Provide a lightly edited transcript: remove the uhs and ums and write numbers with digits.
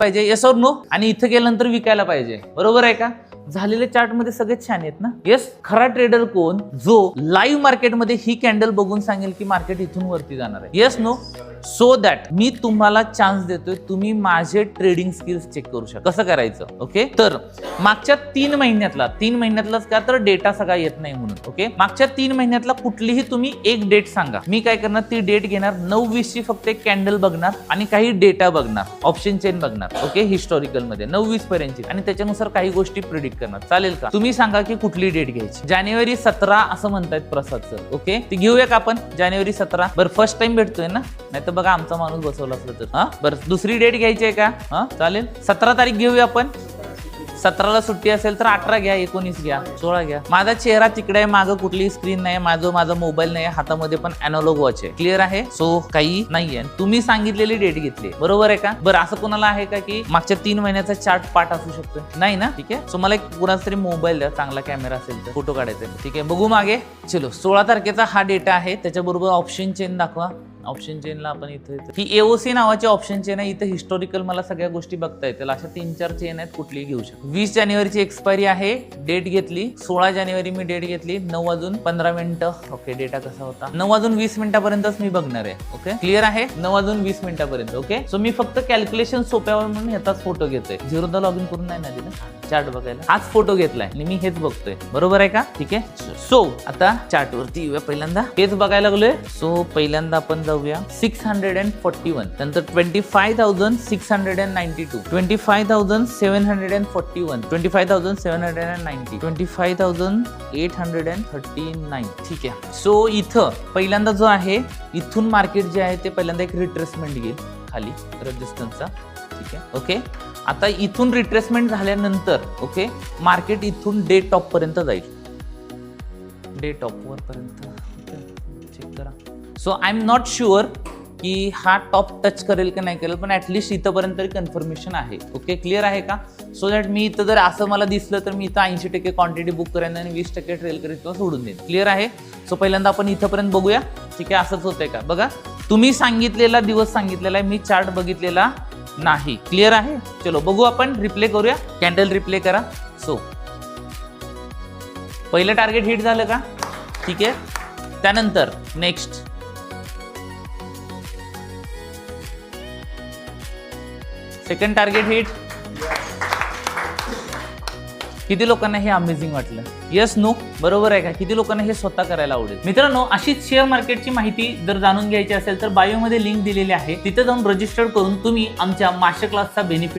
पाहिजे, येस और नो, आणि इथं गेल्यानंतर विकायला पाहिजे, बरोबर आहे का? झालेले चार्ट मध्ये सगळेच छान आहेत ना? येस. खरा ट्रेडर कोण? जो लाईव्ह मार्केटमध्ये ही कॅन्डल बघून सांगेल की मार्केट इथून वरती जाणार आहे, येस नो. सो दॅट मी तुम्हाला चान्स देतोय, तुम्ही माझे ट्रेडिंग स्किल्स चेक करू शकता. कसं करायचं? ओके. तर मागच्या 3 महिन्यातलाच का तर डेटा सगळा येत नाही म्हणून. ओके. मागच्या 3 महिन्यातला कुठलीही तुम्ही एक डेट सांगा, मी काय करणार, ती डेट घेणार, 9-20 ची फक्त एक कॅन्डल बघणार आणि काही डेटा बघणार, ऑप्शन चेन बघणार. ओके. हिस्टॉरिकल मध्ये 9-20 पर्यंतची, आणि त्याच्यानुसार काही गोष्टी प्रिडिक्ट करणार. चालेल का? तुम्ही सांगा की कुठली डेट घ्यायची. जानेवारी 17 असं म्हणतायत प्रसाद सर. ओके. ती घेऊया का आपण? जानेवारी 17. बरं, फर्स्ट टाइम भेटतोय ना? नाही तर बघा आमचा माणूस बसवला असलं तर. हा बरं, दुसरी डेट घ्यायची आहे का? हा चालेल. 17 तारीख घेऊया आपण. 17ला सुट्टी असेल तर 18 घ्या, 19 घ्या, 16 घ्या. माझा चेहरा तिकडे आहे, मागं कुठली स्क्रीन नाही, माझा मोबाईल नाही, हातामध्ये पण अॅनालॉग वॉच आहे. क्लिअर आहे? सो काही नाहीये. तुम्ही सांगितलेली डेट घेतली, बरोबर आहे का? बरं, असं कोणाला आहे का की मागच्या 3 महिन्याचा चार्ट पाठ असू शकतो? नाही ना? ठीक आहे. सो मला एक कुणाचा तरी मोबाईल द्या, चांगला कॅमेरा असेल तर फोटो काढायचा. ठीक आहे, बघू मागे. चलो, 16 तारखेचा हा डेटा आहे, त्याच्याबरोबर ऑप्शन चेन दाखवा. ऑप्शन चेनला आपण इथे ही एओसी नावाची ऑप्शन चेन आहे. इथे हिस्टॉरिकल मला सगळ्या गोष्टी बघता येतील. अशा 3-4 चेन आहेत, कुठलीही घेऊ शकतो. 20 जानेवारीची एक्सपायरी आहे, डेट घेतली. 16 जानेवारी मी डेट घेतली, 9:15. ओके. डेटा कसा होता? 9:20 मी बघणार आहे. ओके. क्लिअर आहे? 9:20 ओके. सो मी फक्त कॅल्क्युलेशन सोप्यावर म्हणून ह्याचाच फोटो घेतोय. झिरोदा लॉग इन करून नाही ना दिलं चार्ट बघायला, हाच फोटो घेतलाय आणि मी हेच बघतोय, बरोबर आहे का? ठीक आहे. सो आता चार्ट वरती येऊया. पहिल्यांदा हेच बघायला लागलोय. सो पहिल्यांदा आपण जाऊया 641, नंतर 25,692, 25,741, 25,790, 25,839. ठीक आहे. सो इथं पहिल्यांदा जो आहे, इथून मार्केट जे आहे ते पहिल्यांदा एक रिट्रेसमेंट घेईल खाली रेजिस्टन्सचा. ठीक आहे. ओके. आता इथून रिट्रेसमेंट झाल्यानंतर ओके, मार्केट इथून डे टॉप पर्यंत जाईल. डे टॉप वर पर्यंत चेक करा. So I am not sure की हा टॉप टच करेल का नाही करेल, पण ऍटलिस्ट इथंपर्यंत तरी कन्फर्मेशन आहे. ओके. क्लिअर आहे का? सो दॅट मी इथं जर असं मला दिसलं तर मी इथं 80% क्वांटिटी बुक करेन आणि 20% ट्रेल करेन किंवा सोडून देईन. क्लिअर आहे? सो पहिल्यांदा आपण इथंपर्यंत बघूया. ठीक आहे. असंच होतंय का बघा. तुम्ही सांगितलेला दिवस सांगितलेला आहे, मी चार्ट बघितलेला नाही. क्लिअर आहे? चलो बघू, आपण रिप्ले करूया. कॅन्डल रिप्ले करा. सो पहिलं टार्गेट हिट झालं का? ठीक आहे. त्यानंतर नेक्स्ट सेकंड टार्गेट हिट. किती लोकांना हे अमेझिंग वाटलं? Yes no? बरोबर आहे का? किती लोकांना हे स्वतः करायला आवडेल? मित्रांनो, अशीच शेअर मार्केटची माहिती जर जाणून घ्यायची असेल तर बायोमध्ये लिंक दिलेली आहे, तिथे जाऊन रजिस्टर करून तुम्ही आमच्या मास्टर क्लासचा बेनिफिट